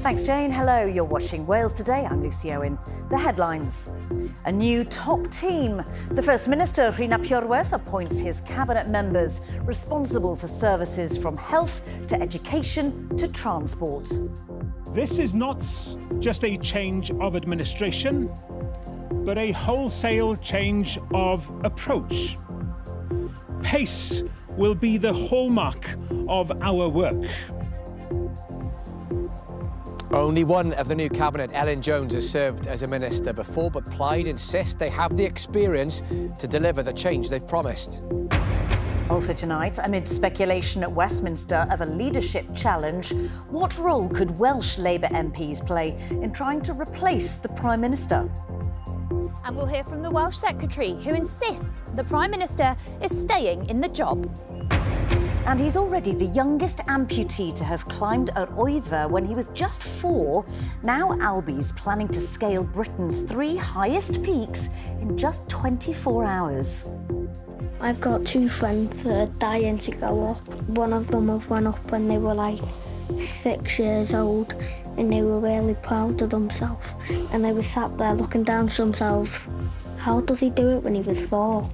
Thanks, Jane. Hello, you're watching Wales Today. I'm Lucy Owen. The headlines. A new top team. The First Minister, Rhys Pyorwerth, appoints his cabinet members responsible for services from health to education to transport. This is not just a change of administration, but a wholesale change of approach. Pace will be the hallmark of our work. Only one of the new cabinet, Elin Jones, has served as a minister before, but Plaid insist they have the experience to deliver the change they've promised. Also tonight, amid speculation at Westminster of a leadership challenge, what role could Welsh Labour MPs play in trying to replace the Prime Minister? And we'll hear from the Welsh Secretary, who insists the Prime Minister is staying in the job. And he's already the youngest amputee to have climbed Yr Wyddfa when he was just 4. Now Albi's planning to scale Britain's 3 highest peaks in just 24 hours. I've got 2 friends that are dying to go up. One of them have went up when they were like 6 years old and they were really proud of themselves. And they were sat there looking down to themselves. How does he do it when he was 4?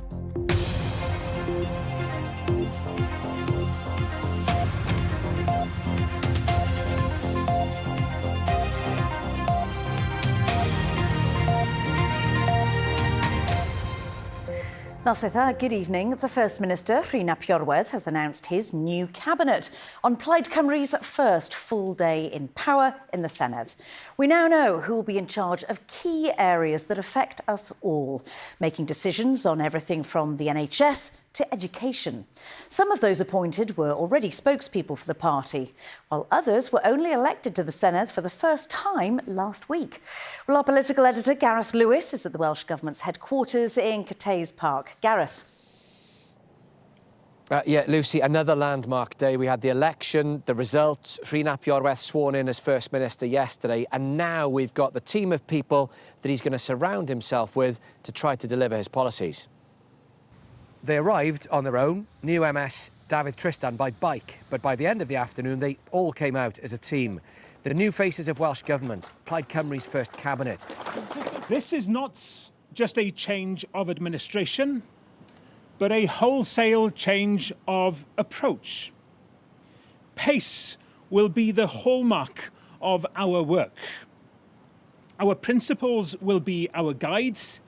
Noswaith, good evening. The First Minister, Rhys Pyorwerth, has announced his new cabinet on Plaid Cymru's first full day in power in the Senedd. We now know who will be in charge of key areas that affect us all, making decisions on everything from the NHS to education. Some of those appointed were already spokespeople for the party, while others were only elected to the Senedd for the first time last week. Well, our political editor, Gareth Lewis, is at the Welsh Government's headquarters in Cathays Park. Gareth. Yeah, Lucy, another landmark day. We had the election, the results, Rhys Pyorwerth sworn in as First Minister yesterday, and now we've got the team of people that he's going to surround himself with to try to deliver his policies. They arrived on their own, new MS David Tristan by bike, but by the end of the afternoon they all came out as a team. The new faces of Welsh Government, Plaid Cymru's first cabinet. This is not just a change of administration, but a wholesale change of approach. Pace will be the hallmark of our work. Our principles will be our guides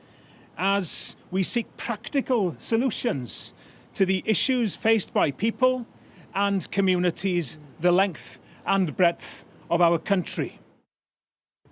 as we seek practical solutions to the issues faced by people and communities the length and breadth of our country.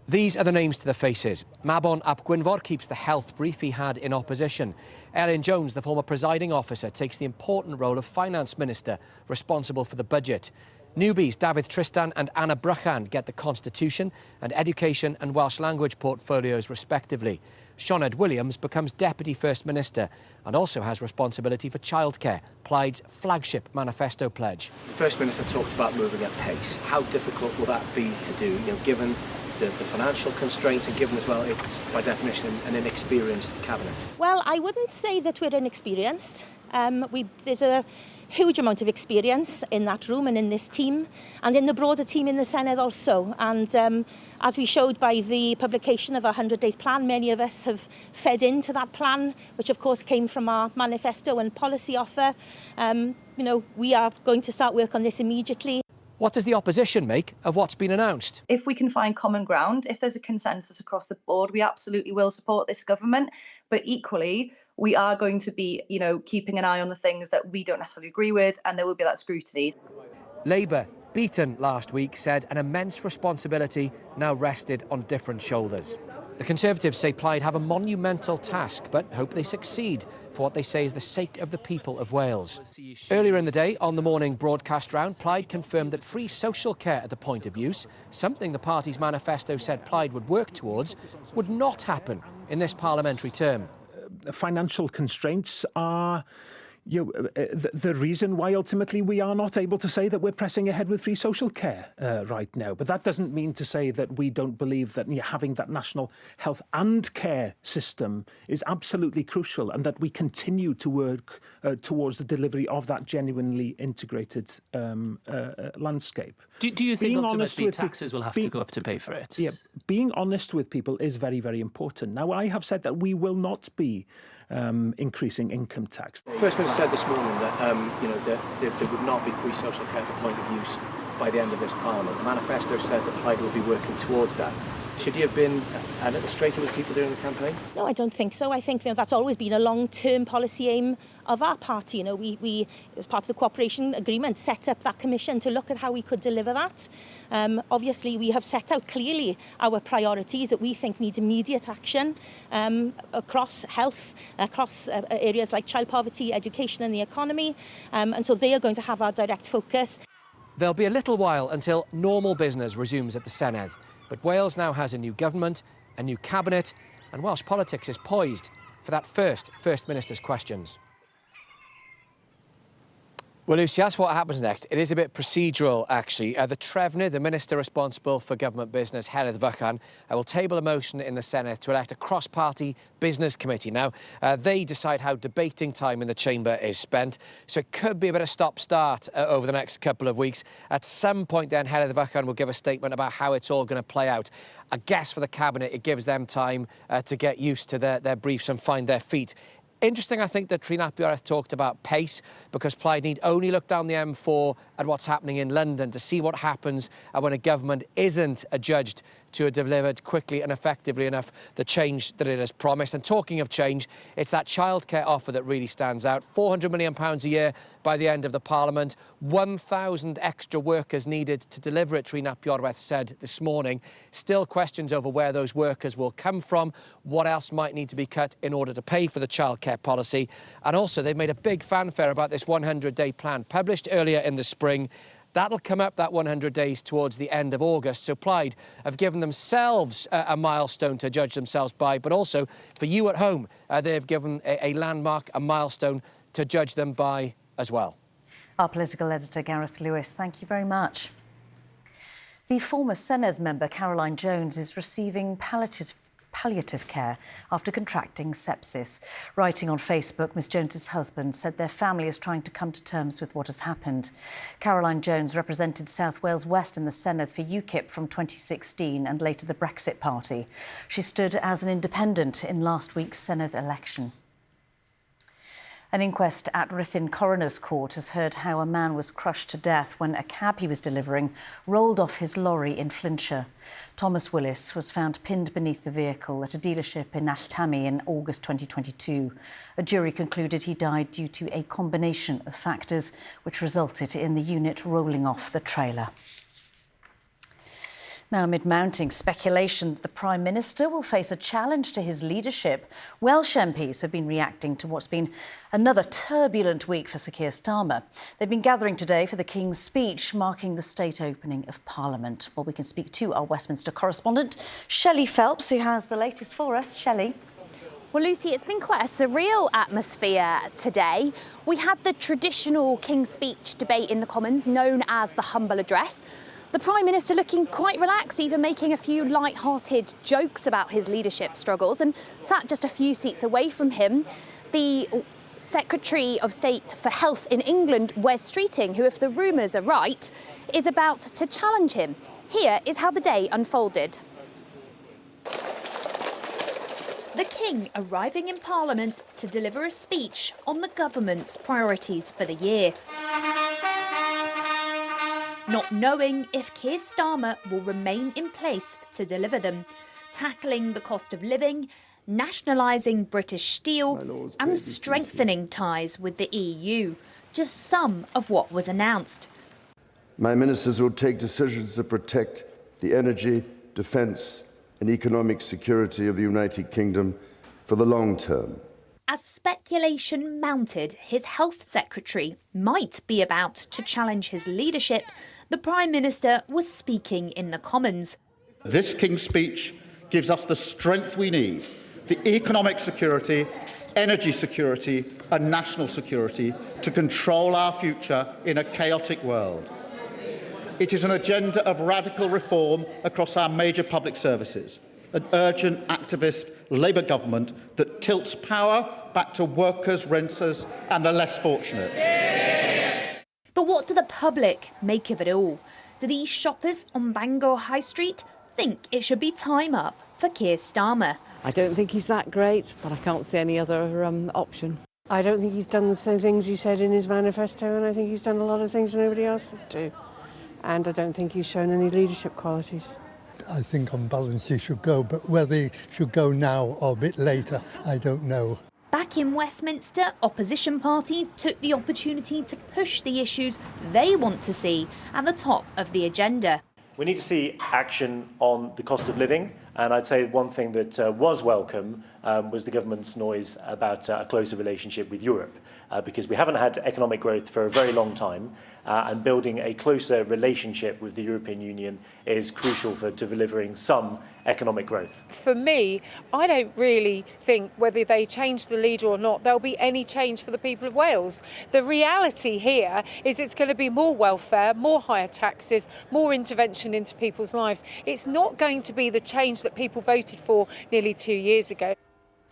These are the names to the faces. Mabon ap Gwynfor keeps the health brief he had in opposition. Elin Jones, the former presiding officer, takes the important role of Finance Minister, responsible for the budget. Newbies David Tristan and Anna Brychan get the Constitution and Education and Welsh Language portfolios respectively. Sioned Williams becomes Deputy First Minister and also has responsibility for childcare, Plaid's flagship manifesto pledge. The First Minister talked about moving at pace. How difficult will that be to do, given the financial constraints and given as well, it's by definition an inexperienced cabinet? Well, I wouldn't say that we're inexperienced. There's a huge amount of experience in that room and in this team and in the broader team in the Senedd also. And as we showed by the publication of our 100 Days Plan, many of us have fed into that plan, which of course came from our manifesto and policy offer. We are going to start work on this immediately. What does the opposition make of what's been announced? If we can find common ground, if there's a consensus across the board, we absolutely will support this government. But equally, we are going to be, keeping an eye on the things that we don't necessarily agree with, and there will be that scrutiny. Labour, beaten last week, said an immense responsibility now rested on different shoulders. The Conservatives say Plaid have a monumental task, but hope they succeed for what they say is the sake of the people of Wales. Earlier in the day, on the morning broadcast round, Plaid confirmed that free social care at the point of use, something the party's manifesto said Plaid would work towards, would not happen in this parliamentary term. Financial constraints are the reason why ultimately we are not able to say that we're pressing ahead with free social care right now. But that doesn't mean to say that we don't believe that having that national health and care system is absolutely crucial, and that we continue to work towards the delivery of that genuinely integrated landscape. Do you think Being ultimately taxes will have to go up to pay for it? Yeah, being honest with people is very, very important. Now, I have said that we will not be increasing income tax. First Minister said this morning that that there would not be free social care at the point of use by the end of this Parliament. The manifesto said that Plaid will be working towards that. Should you have been a little straighter with people during the campaign? No, I don't think so. I think that's always been a long-term policy aim of our party. We, as part of the cooperation agreement, set up that commission to look at how we could deliver that. Obviously, we have set out clearly our priorities that we think need immediate action across health, across areas like child poverty, education and the economy. And so they are going to have our direct focus. There'll be a little while until normal business resumes at the Senedd. But Wales now has a new government, a new cabinet, and Welsh politics is poised for that First Minister's questions. Well, Lucy, that's what happens next. It is a bit procedural, actually. The Trefnydd, the minister responsible for government business, Heledd Vychan, will table a motion in the Senedd to elect a cross-party business committee. Now, they decide how debating time in the chamber is spent, so it could be a bit of stop-start over the next couple of weeks. At some point, then, Heledd Vychan will give a statement about how it's all going to play out. I guess for the cabinet, it gives them time to get used to their briefs and find their feet. Interesting, I think, that Tri Napiwreth talked about pace, because Plaid need only look down the M4 at what's happening in London to see what happens when a government isn't adjudged to have delivered quickly and effectively enough the change that it has promised. And talking of change, it's that childcare offer that really stands out. £400 million a year by the end of the Parliament, 1,000 extra workers needed to deliver it, Tri Napiwreth said this morning. Still questions over where those workers will come from, what else might need to be cut in order to pay for the childcare policy. And also, they've made a big fanfare about this 100-day plan published earlier in the spring. That'll come up, that 100 days, towards the end of August. So Plaid have given themselves a milestone to judge themselves by, but also for you at home, they've given a landmark, a milestone to judge them by as well. Our political editor, Gareth Lewis, thank you very much. The former Senedd member, Caroline Jones, is receiving palliative care after contracting sepsis. Writing on Facebook, Ms Jones's husband said their family is trying to come to terms with what has happened. Caroline Jones represented South Wales West in the Senedd for UKIP from 2016 and later the Brexit Party. She stood as an independent in last week's Senedd election. An inquest at Ruthin Coroner's Court has heard how a man was crushed to death when a cab he was delivering rolled off his lorry in Flintshire. Thomas Willis was found pinned beneath the vehicle at a dealership in Ashtammy in August 2022. A jury concluded he died due to a combination of factors which resulted in the unit rolling off the trailer. Now, amid mounting speculation that the Prime Minister will face a challenge to his leadership, Welsh MPs have been reacting to what's been another turbulent week for Sir Keir Starmer. They've been gathering today for the King's speech, marking the state opening of Parliament. Well, we can speak to our Westminster correspondent, Shelley Phelps, who has the latest for us. Shelley. Well, Lucy, it's been quite a surreal atmosphere today. We had the traditional King's speech debate in the Commons, known as the Humble Address. The Prime Minister looking quite relaxed, even making a few light-hearted jokes about his leadership struggles, and sat just a few seats away from him, the Secretary of State for Health in England, Wes Streeting, who, if the rumours are right, is about to challenge him. Here is how the day unfolded. The King arriving in Parliament to deliver a speech on the government's priorities for the year. Not knowing if Keir Starmer will remain in place to deliver them, tackling the cost of living, nationalising British steel and strengthening ties with the EU. Just some of what was announced. My ministers will take decisions that protect the energy, defence and economic security of the United Kingdom for the long term. As speculation mounted, his health secretary might be about to challenge his leadership, the Prime Minister was speaking in the Commons. This King's speech gives us the strength we need, the economic security energy security and national security to control our future in a chaotic world. It is an agenda of radical reform across our major public services, an urgent activist Labour government that tilts power back to workers, renters and the less fortunate. But what do the public make of it all? Do these shoppers on Bangor High Street think it should be time up for Keir Starmer? I don't think he's that great, but I can't see any other option. I don't think he's done the same things he said in his manifesto, and I think he's done a lot of things nobody else would do. And I don't think he's shown any leadership qualities. I think on balance he should go, but whether he should go now or a bit later, I don't know. Back in Westminster, opposition parties took the opportunity to push the issues they want to see at the top of the agenda. We need to see action on the cost of living, and I'd say one thing that was welcome was the government's noise about a closer relationship with Europe, because we haven't had economic growth for a very long time, and building a closer relationship with the European Union is crucial for delivering some economic growth. For me, I don't really think whether they change the leader or not, there'll be any change for the people of Wales. The reality here is it's going to be more welfare, more higher taxes, more intervention into people's lives. It's not going to be the change that people voted for nearly 2 years ago.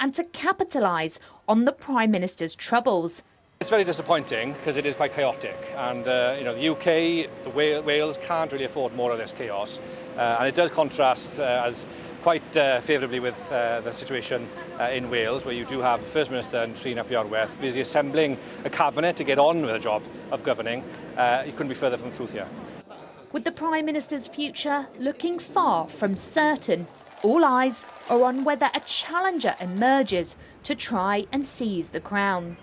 And to capitalise on the Prime Minister's troubles. It's very disappointing because it is quite chaotic, and the UK, Wales can't really afford more of this chaos, and it does contrast as quite favourably with the situation in Wales, where you do have the First Minister and Rhys Napierweth busy assembling a cabinet to get on with the job of governing. You couldn't be further from the truth here. With the Prime Minister's future looking far from certain, all eyes are on whether a challenger emerges to try and seize the crown.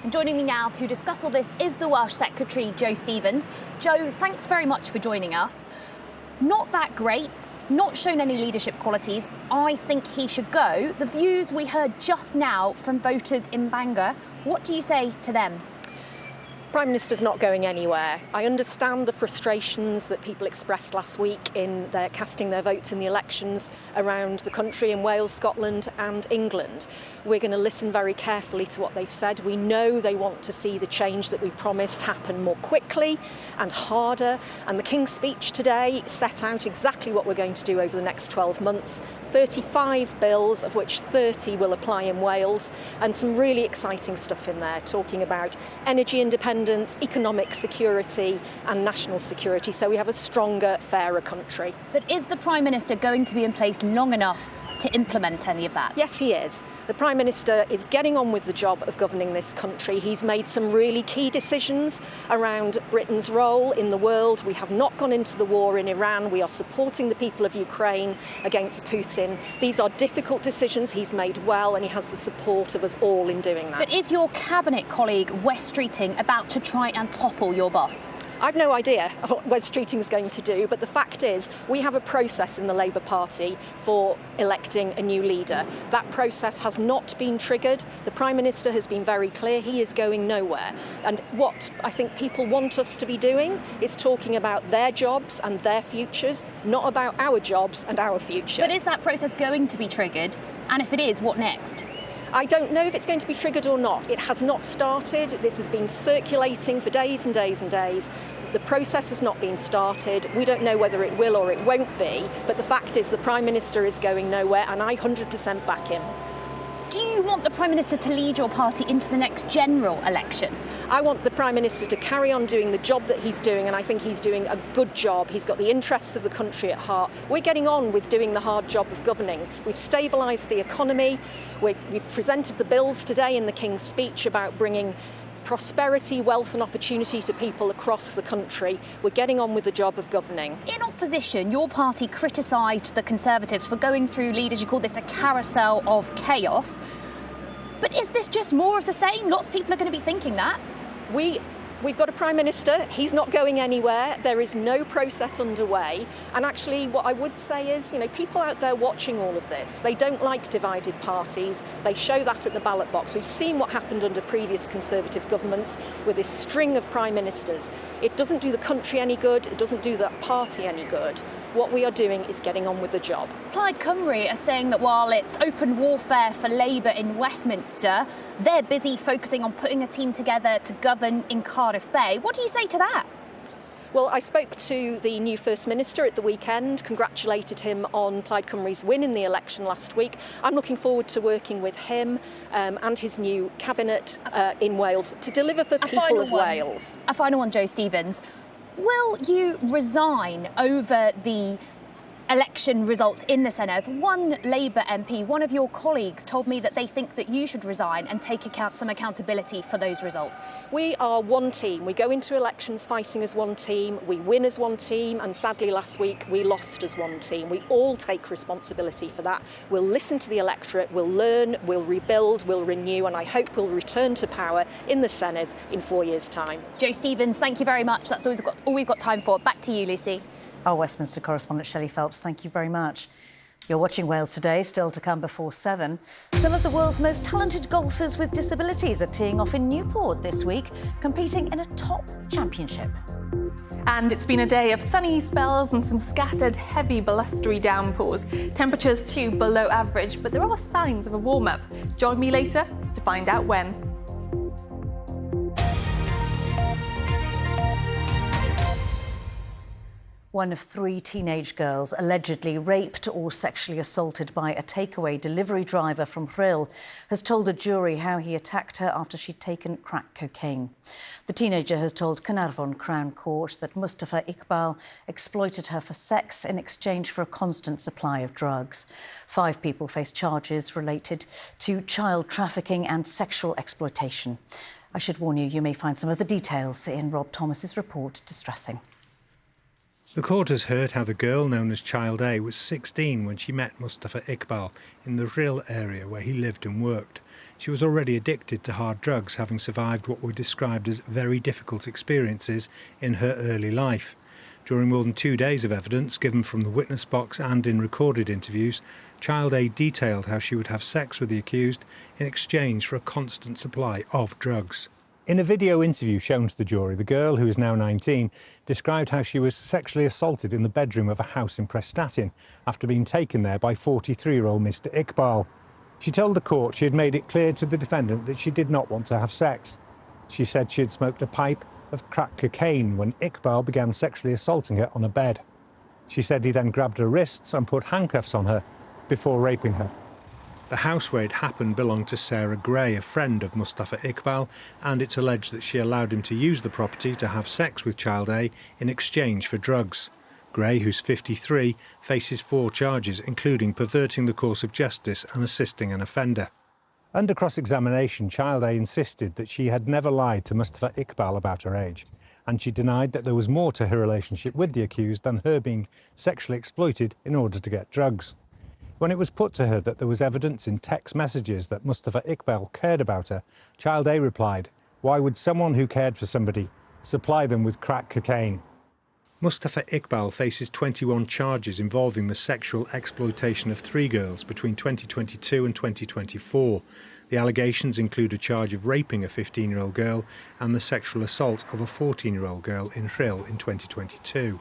And joining me now to discuss all this is the Welsh Secretary, Joe Stevens. Joe, thanks very much for joining us. Not that great, not shown any leadership qualities. I think he should go. The views we heard just now from voters in Bangor, what do you say to them? Prime Minister's not going anywhere. I understand the frustrations that people expressed last week in their casting their votes in the elections around the country in Wales, Scotland and England. We're going to listen very carefully to what they've said. We know they want to see the change that we promised happen more quickly and harder. And the King's speech today set out exactly what we're going to do over the next 12 months. 35 bills, of which 30 will apply in Wales, and some really exciting stuff in there, talking about energy independence, economic security and national security, so we have a stronger, fairer country. But is the Prime Minister going to be in place long enough to implement any of that? Yes, he is. The Prime Minister is getting on with the job of governing this country. He's made some really key decisions around Britain's role in the world. We have not gone into the war in Iran. We are supporting the people of Ukraine against Putin. These are difficult decisions he's made well, and he has the support of us all in doing that. But is your cabinet colleague Wes Streeting about to try and topple your boss? I've no idea what Wes Streeting is going to do, but the fact is we have a process in the Labour Party for electing a new leader. That process has not been triggered. The Prime Minister has been very clear he is going nowhere. And what I think people want us to be doing is talking about their jobs and their futures, not about our jobs and our future. But is that process going to be triggered? And if it is, what next? I don't know if it's going to be triggered or not. It has not started. This has been circulating for days and days and days. The process has not been started. We don't know whether it will or it won't be, but the fact is the Prime Minister is going nowhere, and I 100% back him. Do you want the Prime Minister to lead your party into the next general election? I want the Prime Minister to carry on doing the job that he's doing, and I think he's doing a good job. He's got the interests of the country at heart. We're getting on with doing the hard job of governing. We've stabilised the economy. We've presented the bills today in the King's speech about bringing prosperity, wealth and opportunity to people across the country. We're getting on with the job of governing. In opposition, your party criticised the Conservatives for going through leaders. You call this a carousel of chaos. But is this just more of the same? Lots of people are going to be thinking that. We We've got a Prime Minister, he's not going anywhere, there is no process underway, and actually what I would say is, people out there watching all of this, they don't like divided parties, they show that at the ballot box. We've seen what happened under previous Conservative governments with this string of Prime Ministers. It doesn't do the country any good, it doesn't do that party any good. What we are doing is getting on with the job. Plaid Cymru are saying that while it's open warfare for Labour in Westminster, they're busy focusing on putting a team together to govern in Cardiff Bay. What do you say to that? Well, I spoke to the new First Minister at the weekend, congratulated him on Plaid Cymru's win in the election last week. I'm looking forward to working with him and his new cabinet in Wales to deliver for the people of Wales. A final one, Joe Stevens. Will you resign over the election results in the Senedd? One Labour MP, one of your colleagues, told me that they think that you should resign and take some accountability for those results. We are one team. We go into elections fighting as one team, we win as one team, and sadly last week we lost as one team. We all take responsibility for that. We'll listen to the electorate, we'll learn, we'll rebuild, we'll renew, and I hope we'll return to power in the Senedd in 4 years' time. Joe Stevens, thank you very much. That's all we've got time for. Back to you, Lucy. Our Westminster correspondent Shelley Phelps, thank you very much. You're watching Wales Today, still to come before 7. Some of the world's most talented golfers with disabilities are teeing off in Newport this week, competing in a top championship. And it's been a day of sunny spells and some scattered heavy blustery downpours. Temperatures too below average, but there are signs of a warm-up. Join me later to find out when. One of 3 teenage girls allegedly raped or sexually assaulted by a takeaway delivery driver from Rhyl has told a jury how he attacked her after she'd taken crack cocaine. The teenager has told Caernarfon Crown Court that Mustafa Iqbal exploited her for sex in exchange for a constant supply of drugs. 5 people face charges related to child trafficking and sexual exploitation. I should warn you, you may find some of the details in Rob Thomas's report distressing. The court has heard how the girl known as Child A was 16 when she met Mustafa Iqbal in the Rhyl area where he lived and worked. She was already addicted to hard drugs, having survived what were described as very difficult experiences in her early life. During more than 2 days of evidence given from the witness box and in recorded interviews, Child A detailed how she would have sex with the accused in exchange for a constant supply of drugs. In a video interview shown to the jury, the girl, who is now 19, described how she was sexually assaulted in the bedroom of a house in Prestatyn after being taken there by 43-year-old Mr Iqbal. She told the court she had made it clear to the defendant that she did not want to have sex. She said she had smoked a pipe of crack cocaine when Iqbal began sexually assaulting her on a bed. She said he then grabbed her wrists and put handcuffs on her before raping her. The house where it happened belonged to Sarah Gray, a friend of Mustafa Iqbal, and it's alleged that she allowed him to use the property to have sex with Child A in exchange for drugs. Gray, who's 53, faces 4 charges, including perverting the course of justice and assisting an offender. Under cross-examination, Child A insisted that she had never lied to Mustafa Iqbal about her age, and she denied that there was more to her relationship with the accused than her being sexually exploited in order to get drugs. When it was put to her that there was evidence in text messages that Mustafa Iqbal cared about her, Child A replied, "Why would someone who cared for somebody supply them with crack cocaine?" Mustafa Iqbal faces 21 charges involving the sexual exploitation of 3 girls between 2022 and 2024. The allegations include a charge of raping a 15-year-old girl and the sexual assault of a 14-year-old girl in Rhyl in 2022.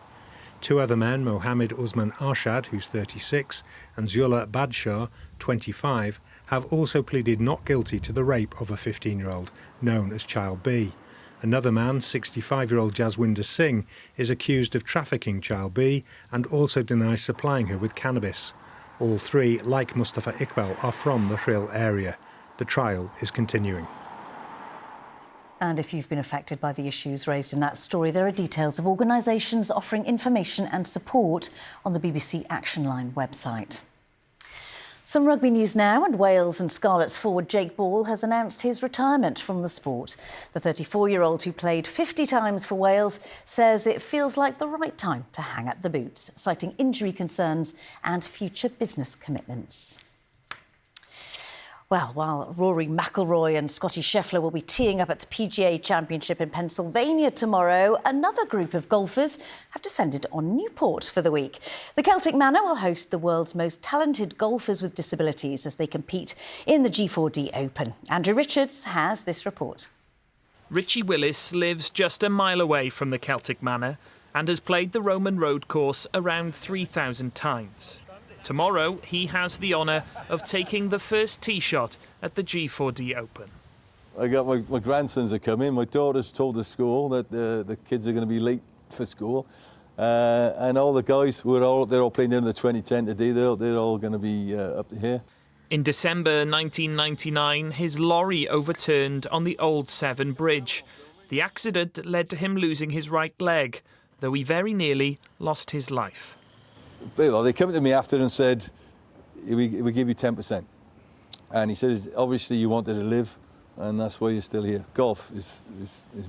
2 other men, Mohammed Usman Arshad, who's 36, and Zula Badshah, 25, have also pleaded not guilty to the rape of a 15-year-old, known as Child B. Another man, 65-year-old Jaswinder Singh, is accused of trafficking Child B and also denies supplying her with cannabis. All 3, like Mustafa Iqbal, are from the Rhyl area. The trial is continuing. And if you've been affected by the issues raised in that story, there are details of organisations offering information and support on the BBC Action Line website. Some rugby news now, and Wales and Scarlets forward Jake Ball has announced his retirement from the sport. The 34-year-old, who played 50 times for Wales, says it feels like the right time to hang up the boots, citing injury concerns and future business commitments. Well, while Rory McIlroy and Scottie Scheffler will be teeing up at the PGA Championship in Pennsylvania tomorrow, another group of golfers have descended on Newport for the week. The Celtic Manor will host the world's most talented golfers with disabilities as they compete in the G4D Open. Andrew Richards has this report. Richie Willis lives just a mile away from the Celtic Manor and has played the Roman Road course around 3,000 times. Tomorrow, he has the honour of taking the first tee shot at the G4D Open. I got my grandsons are coming. My daughter's told the school that the kids are going to be late for school. And all the guys, they're all playing in the 2010 today. They're all going to be up here. In December 1999, his lorry overturned on the Old Severn Bridge. The accident led to him losing his right leg, though he very nearly lost his life. Well, they came to me after and said, we give you 10%. And he said, obviously you wanted to live, and that's why you're still here. Golf is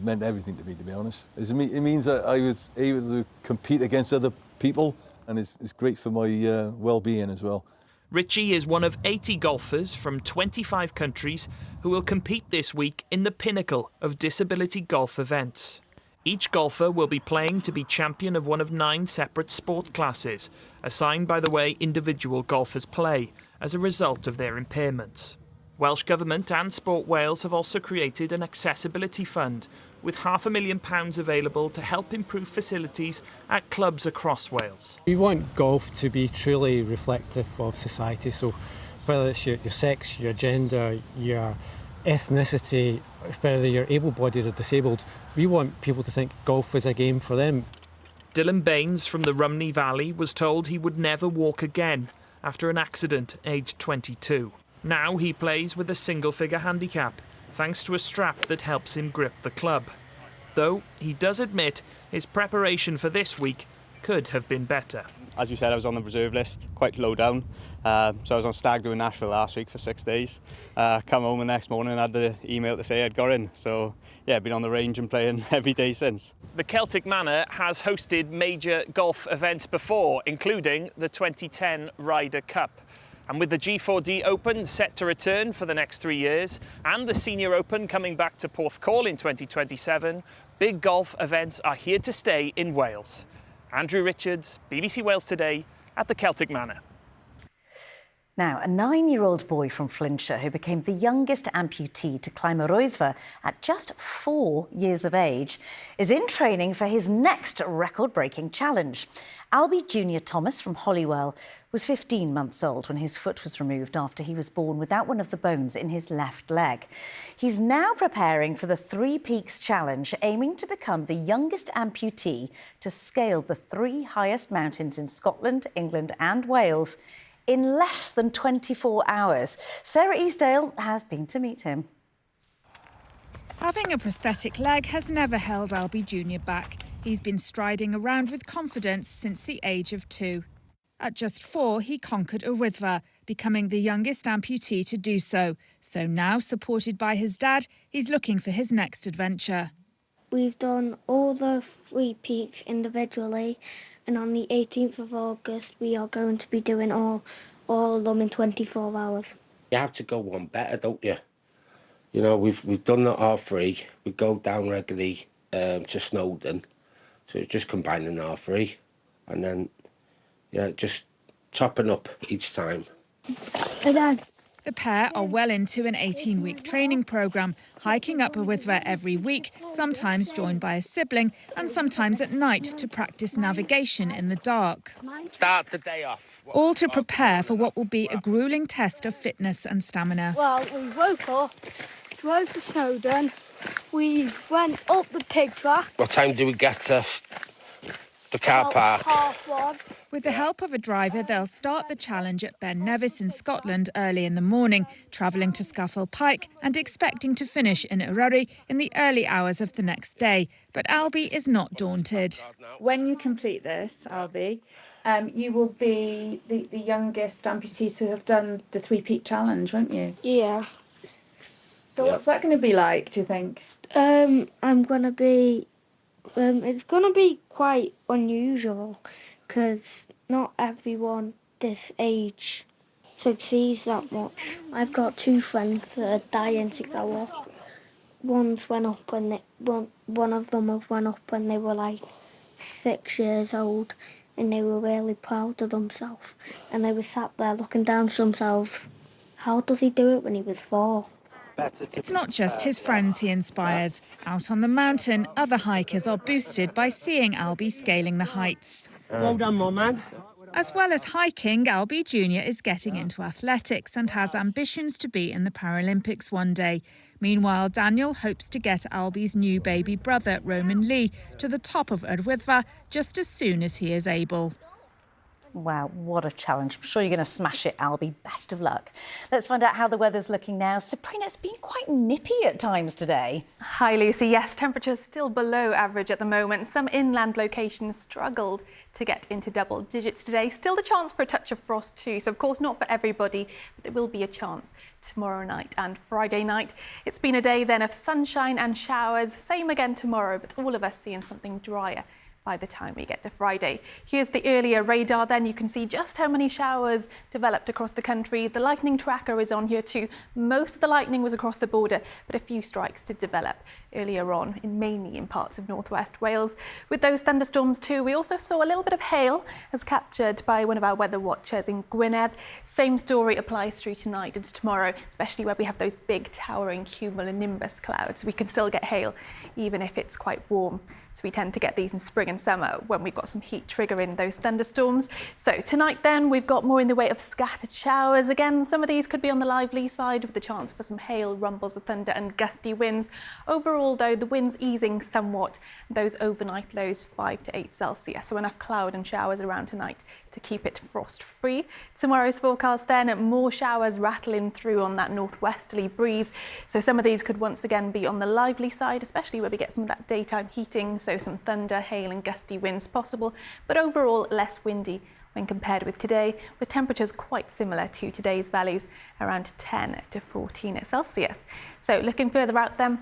meant everything to me, to be honest. It means that I was able to compete against other people, and it's great for my well-being as well. Richie is one of 80 golfers from 25 countries who will compete this week in the pinnacle of disability golf events. Each golfer will be playing to be champion of one of 9 separate sport classes, assigned by the way individual golfers play, as a result of their impairments. Welsh Government and Sport Wales have also created an accessibility fund, with £500,000 available to help improve facilities at clubs across Wales. We want golf to be truly reflective of society, so whether it's your sex, your gender, your ethnicity, whether you're able-bodied or disabled, we want people to think golf is a game for them. Dylan Baines from the Rumney Valley was told he would never walk again after an accident aged 22. Now he plays with a single-figure handicap, thanks to a strap that helps him grip the club. Though he does admit his preparation for this week could have been better. As you said, I was on the reserve list, quite low down. So I was on stag do in Nashville last week for 6 days. Come home the next morning and had the email to say I'd got in. So yeah, been on the range and playing every day since. The Celtic Manor has hosted major golf events before, including the 2010 Ryder Cup. And with the G4D Open set to return for the next 3 years, and the Senior Open coming back to Porthcawl in 2027, big golf events are here to stay in Wales. Andrew Richards, BBC Wales Today, at the Celtic Manor. Now, a 9-year-old boy from Flintshire who became the youngest amputee to climb a Roethfa at just 4 years of age is in training for his next record-breaking challenge. Albie Junior Thomas from Holywell was 15 months old when his foot was removed after he was born without one of the bones in his left leg. He's now preparing for the Three Peaks Challenge, aiming to become the youngest amputee to scale the 3 highest mountains in Scotland, England and Wales in less than 24 hours. Sarah Easdale has been to meet him. Having a prosthetic leg has never held Albie Junior back. He's been striding around with confidence since the age of 2. At just 4, he conquered a Roethfa, becoming the youngest amputee to do so. So now, supported by his dad, he's looking for his next adventure. We've done all the 3 peaks individually, and on the 18th of August we are going to be doing all of them in 24 hours. You have to go one better, don't you? You know, we've done the R3. We go down regularly to Snowdon, so it's just combining R3, and then yeah, just topping up each time. Hey, Dad. The pair are well into an 18-week training programme, hiking up a Roethfa every week, sometimes joined by a sibling, and sometimes at night to practice navigation in the dark. Start the day off. All to prepare for what will be a gruelling test of fitness and stamina. Well, we woke up, drove to Snowdon, we went up the pig track. What time do we get to the car park? 1:30. With the help of a driver, they'll start the challenge at Ben Nevis in Scotland early in the morning, travelling to Scafell Pike and expecting to finish in Eryri in the early hours of the next day. But Albie is not daunted. When you complete this, Albie, you will be the youngest amputee to have done the 3 Peak Challenge, won't you? Yeah. So what's that going to be like, do you think? I'm going to be... it's going to be quite unusual, because not everyone this age succeeds that much. I've got two friends that are dying to go up. One of them have went up when they were like 6 years old, and they were really proud of themselves. And they were sat there looking down to themselves. How does he do it when he was 4? It's not just his friends he inspires. Out on the mountain, other hikers are boosted by seeing Albie scaling the heights. Well done, my man. As well as hiking, Albie Jr. is getting into athletics and has ambitions to be in the Paralympics one day. Meanwhile, Daniel hopes to get Albie's new baby brother, Roman Lee, to the top of Yr Wyddfa just as soon as he is able. Wow, what a challenge. I'm sure you're going to smash it, Albie. Best of luck. Let's find out how the weather's looking now. Sabrina, it's been quite nippy at times today. Hi, Lucy. Yes, temperatures still below average at the moment. Some inland locations struggled to get into double digits today. Still the chance for a touch of frost too. So, of course, not for everybody, but there will be a chance tomorrow night and Friday night. It's been a day then of sunshine and showers. Same again tomorrow, but all of us seeing something drier by the time we get to Friday. Here's the earlier radar then. You can see just how many showers developed across the country. The lightning tracker is on here too. Most of the lightning was across the border, but a few strikes did develop earlier on, mainly in parts of northwest Wales. With those thunderstorms too, we also saw a little bit of hail as captured by one of our weather watchers in Gwynedd. Same story applies through tonight and tomorrow, especially where we have those big towering cumulonimbus clouds. We can still get hail even if it's quite warm. So we tend to get these in spring and summer when we've got some heat triggering those thunderstorms. So tonight then, we've got more in the way of scattered showers. Again, some of these could be on the lively side with the chance for some hail, rumbles of thunder and gusty winds. Overall though, the winds easing somewhat. Those overnight lows 5 to 8 Celsius. So enough cloud and showers around tonight to keep it frost free. Tomorrow's forecast then, more showers rattling through on that northwesterly breeze. So some of these could once again be on the lively side, especially where we get some of that daytime heating. So some thunder, hail and gusty winds possible, but overall less windy when compared with today, with temperatures quite similar to today's values, around 10 to 14 Celsius. So looking further out then,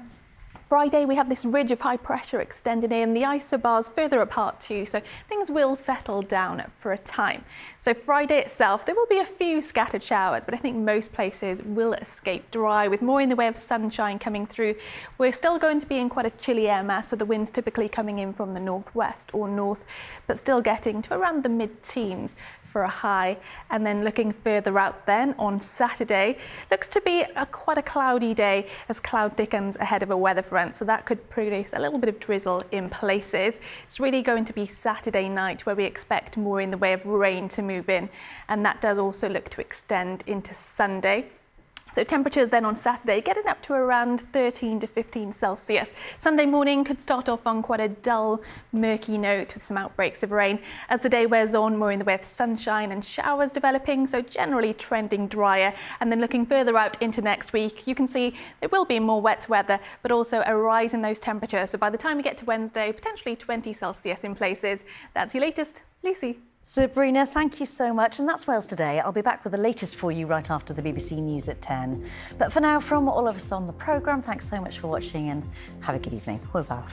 Friday we have this ridge of high pressure extending in, the isobars further apart too, so things will settle down for a time. So Friday itself, there will be a few scattered showers, but I think most places will escape dry with more in the way of sunshine coming through. We're still going to be in quite a chilly air mass, so the winds typically coming in from the northwest or north, but still getting to around the mid-teens for a high. And then looking further out then on Saturday, looks to be quite a cloudy day as cloud thickens ahead of a weather front, so that could produce a little bit of drizzle in places. It's really going to be Saturday night where we expect more in the way of rain to move in, and that does also look to extend into Sunday. So temperatures then on Saturday getting up to around 13 to 15 Celsius. Sunday morning could start off on quite a dull, murky note with some outbreaks of rain. As the day wears on, more in the way of sunshine and showers developing, so generally trending drier. And then looking further out into next week, you can see there will be more wet weather, but also a rise in those temperatures. So by the time we get to Wednesday, potentially 20 Celsius in places. That's your latest. Lucy. Sabrina, thank you so much. And that's Wales Today. I'll be back with the latest for you right after the BBC News at 10. But for now, from all of us on the programme, thanks so much for watching and have a good evening. Hwyl fawr.